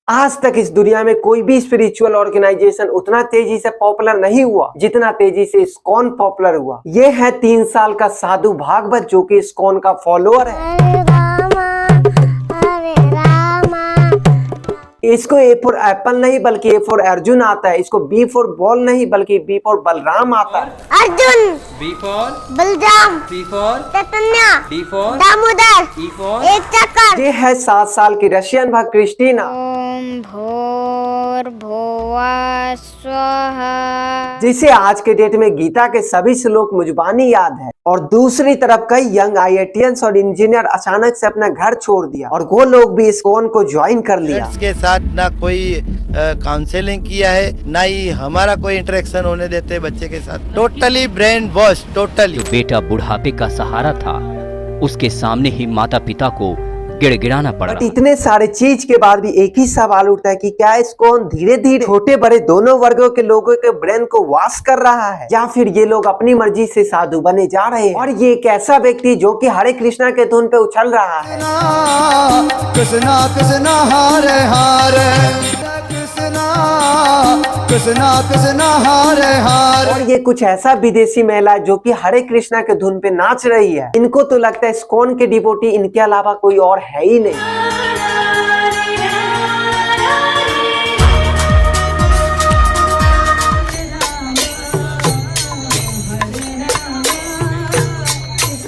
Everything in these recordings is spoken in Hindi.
आज तक इस दुनिया में कोई भी स्पिरिचुअल ऑर्गेनाइजेशन उतना तेजी से पॉपुलर नहीं हुआ जितना तेजी से इस्कॉन पॉपुलर हुआ। ये है 3 साल का साधु भागवत जो कि इस्कॉन का फॉलोअर है। इसको ए फॉर एप्पल नहीं बल्कि ए फॉर अर्जुन आता है। इसको बी फॉर बॉल नहीं बल्कि बी फॉर बलराम आता है। Arjun, B for Balram, C for Chaitanya, D for Damodar, E for एक चक्कर। ये है 7 साल की रशियन भक्त क्रिस्टीना। ओम भूर्भुवः स्वः, जिसे आज के डेट में गीता के सभी श्लोक मुजबानी याद है। और दूसरी तरफ कई यंग IITians और इंजीनियर अचानक से अपना घर छोड़ दिया और वो लोग भी इस्कॉन को ज्वाइन कर लिया। के साथ ना कोई काउंसलिंग किया है, ना ही हमारा कोई इंटरेक्शन होने देते बच्चे के साथ। Totally brain wash, totally. जो बेटा बुढ़ापे का सहारा था, उसके सामने ही माता पिता को गिड़गिड़ाना पड़ा। बट इतने सारे चीज के बाद भी एक ही सवाल उठता है कि क्या इस्कॉन धीरे धीरे छोटे बड़े दोनों वर्गों के लोगों के ब्रेन को वॉश कर रहा है, या फिर ये लोग अपनी मर्जी से साधु बने जा रहे हैं। और ये एक ऐसा व्यक्ति जो कि हरे कृष्णा के धुन पे उछल रहा है। कृष्णा कृष्णा हरे हरे, कृष्णा कृष्णा कृष्णा हरे हरे। और ये कुछ ऐसा विदेशी महिला जो कि हरे कृष्णा के धुन पे नाच रही है। इनको तो लगता है इस्कॉन के डिवोटी इनके अलावा कोई और है ही नहीं।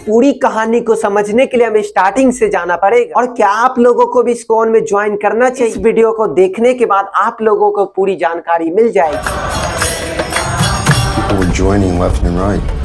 पूरी कहानी को समझने के लिए हमें स्टार्टिंग से जाना पड़ेगा। और क्या आप लोगों को भी इस्कॉन में ज्वाइन करना चाहिए? इस वीडियो को देखने के बाद आप लोगों को पूरी जानकारी मिल जाएगी। People were joining left and right.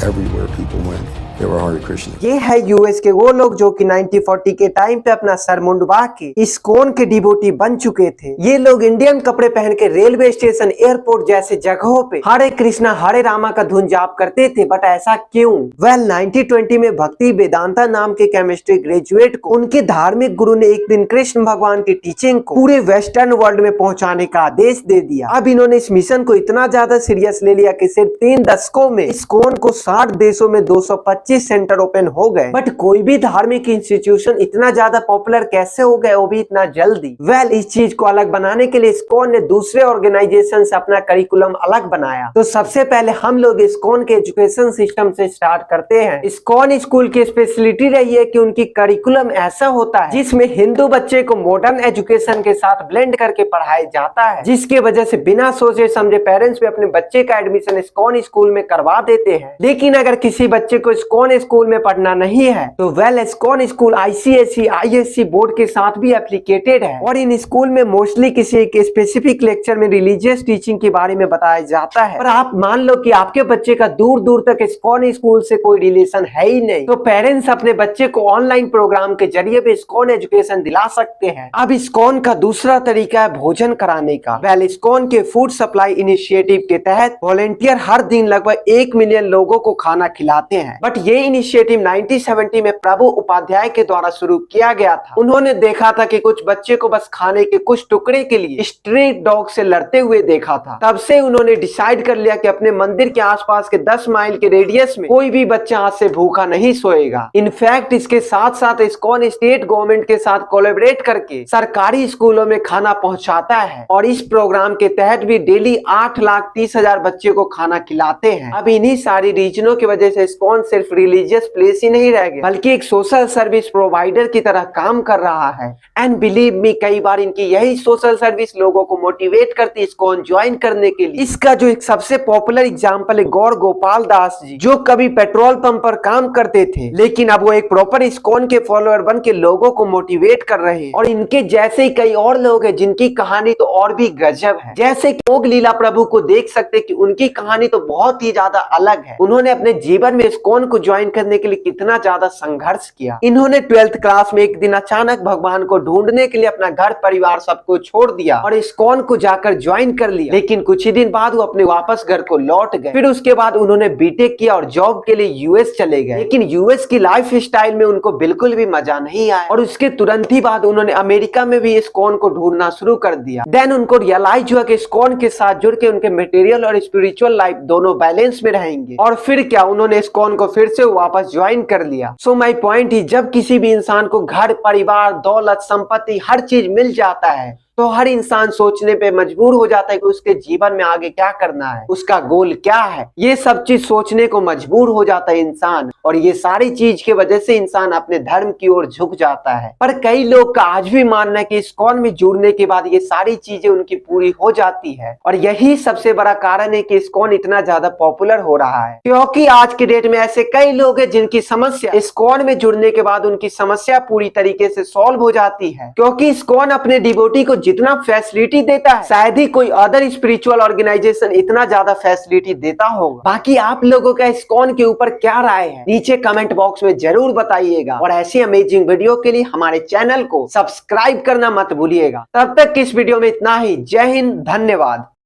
Everywhere people went, they were Hare Krishna. ये है यूएस के वो लोग जो कि 1940 के टाइम पे अपना सर मुंडवा के इस्कॉन के डिवोटी बन चुके थे। ये लोग इंडियन कपड़े पहन के रेलवे स्टेशन, एयरपोर्ट जैसे जगहों पे हरे कृष्णा हरे रामा का धुन जाप करते थे। बट ऐसा क्यों? 1920 में भक्ति वेदांता नाम के केमिस्ट्री ग्रेजुएट को उनके धार्मिक गुरु ने एक दिन कृष्ण भगवान की टीचिंग को पूरे वेस्टर्न वर्ल्ड में पहुंचाने का आदेश दे दिया। अब इन्होंने इस मिशन को इतना ज्यादा सीरियस ले लिया कि सिर्फ 3 दशकों में इस्कॉन को 60 देशों में 225 सेंटर ओपन हो गए। बट कोई भी धार्मिक इंस्टीट्यूशन इतना ज्यादा पॉपुलर कैसे हो गए, वो भी इतना जल्दी? इस चीज को अलग बनाने के लिए इस्कॉन ने दूसरे ऑर्गेनाइजेशन से अपना करिकुलम अलग बनाया। तो सबसे पहले हम लोग इस्कॉन के एजुकेशन सिस्टम से स्टार्ट करते हैं। इस्कॉन स्कूल की स्पेशलिटी रही है कि उनकी करिकुलम ऐसा होता है जिसमें हिंदू बच्चे को मॉडर्न एजुकेशन के साथ ब्लेंड करके पढ़ाया जाता है, जिसकी वजह से बिना सोचे समझे पेरेंट्स भी अपने बच्चे का एडमिशन इस्कॉन स्कूल में करवा देते हैं। लेकिन अगर किसी बच्चे को इस्कॉन स्कूल में पढ़ना नहीं है तो ISKCON school ICSE ISC board के साथ भी एप्लीकेटेड है। और इन स्कूल में मोस्टली किसी एक स्पेसिफिक लेक्चर में रिलीजियस टीचिंग के बारे में बताया जाता है। और आप मान लो कि आपके बच्चे का दूर दूर तक इस्कॉन स्कूल से कोई रिलेशन है ही नहीं, तो पेरेंट्स अपने बच्चे को ऑनलाइन प्रोग्राम के जरिए भी इस्कॉन एजुकेशन दिला सकते हैं। अब इस्कॉन का दूसरा तरीका है भोजन कराने का। इस्कॉन के फूड सप्लाई इनिशिएटिव के तहत वॉलेंटियर हर दिन लगभग 1 मिलियन लोगों को खाना खिलाते हैं। बट ये इनिशिएटिव 1970 में प्रभु उपाध्याय के द्वारा शुरू किया गया था। उन्होंने देखा था कि कुछ बच्चे को बस खाने के कुछ टुकड़े के लिए स्ट्रीट डॉग से लड़ते हुए देखा था। तब से उन्होंने डिसाइड कर लिया कि अपने मंदिर के आसपास के 10 माइल के रेडियस में कोई भी बच्चा आज से भूखा नहीं सोएगा। इनफैक्ट इसके साथ साथ इस्कॉन स्टेट गवर्नमेंट के साथ कोलैबोरेट करके सरकारी स्कूलों में खाना पहुंचाता है। और इस प्रोग्राम के तहत भी डेली 8,30,000 बच्चे को खाना खिलाते हैं। अब इन्हीं सारी रीजनों की वजह से इस्कॉन सिर्फ रिलीजियस प्लेस ही नहीं रह गया बल्कि एक सोशल सर्विस प्रोवाइडर की तरह काम कर रहा है। एंड बिलीव मी, कई बार इनकी यही सोशल सर्विस लोगों को मोटिवेट करती है इस्कॉन ज्वाइन करने के लिए। इसका जो एक सबसे पॉपुलर एग्जांपल है गौर गोपाल दास जी, जो कभी पेट्रोल पंप पर काम करते थे लेकिन अब वो एक प्रॉपर इस्कॉन के फॉलोअर बन के लोगों को मोटिवेट कर रहे हैं। और इनके जैसे ही कई और लोग हैं जिनकी कहानी तो और भी गजब है। जैसे योग लीला प्रभु को देख सकते कि उनकी कहानी तो बहुत ही ज्यादा अलग है। उन्होंने अपने जीवन में इस्कॉन को ज्वाइन करने के लिए कितना ज्यादा संघर्ष किया। इन्होंने 12th क्लास में एक दिन अचानक भगवान को ढूंढने के लिए अपना घर परिवार सबको छोड़ दिया और इस्कॉन को जाकर ज्वाइन कर लिया। लेकिन कुछ ही दिन बाद वो अपने वापस घर को लौट गए। फिर उसके बाद उन्होंने बीटेक किया और जॉब के लिए यूएस चले गए। लेकिन यूएस की लाइफ स्टाइल में उनको बिल्कुल भी मजा नहीं आया और उसके तुरंत ही बाद उन्होंने अमेरिका में भी इस्कॉन को ढूंढना शुरू कर दिया। देन उनको रियलाइज हुआ कि इस्कॉन के साथ जुड़ के उनके मटेरियल और स्पिरिचुअल लाइफ दोनों बैलेंस में रहेंगे। और फिर क्या, उन्होंने इस्कॉन को फिर से वापस ज्वाइन कर लिया। सो माय पॉइंट ही, जब किसी भी इंसान को घर, परिवार, दौलत, संपत्ति, हर चीज मिल जाता है तो हर इंसान सोचने पे मजबूर हो जाता है कि उसके जीवन में आगे क्या करना है, उसका गोल क्या है। ये सब चीज सोचने को मजबूर हो जाता है इंसान, और ये सारी चीज की वजह से इंसान अपने धर्म की ओर झुक जाता है। पर कई लोग का आज भी मानना है कि इस्कॉन में जुड़ने के बाद ये सारी चीजें उनकी पूरी हो जाती है, और यही सबसे बड़ा कारण है कि इस्कॉन इतना ज्यादा पॉपुलर हो रहा है। क्योंकि आज के डेट में ऐसे कई लोग हैं जिनकी समस्या इस्कॉन में जुड़ने के बाद उनकी समस्या पूरी तरीके से सॉल्व हो जाती है, क्योंकि इस्कॉन अपने डिवोटी को जितना फैसिलिटी देता है शायद ही कोई अदर स्पिरिचुअल ऑर्गेनाइजेशन इतना ज्यादा फैसिलिटी देता होगा। बाकी आप लोगों का इस्कॉन के ऊपर क्या राय है नीचे कमेंट बॉक्स में जरूर बताइएगा, और ऐसी अमेजिंग वीडियो के लिए हमारे चैनल को सब्सक्राइब करना मत भूलिएगा। तब तक इस वीडियो में इतना ही। जय हिंद, धन्यवाद।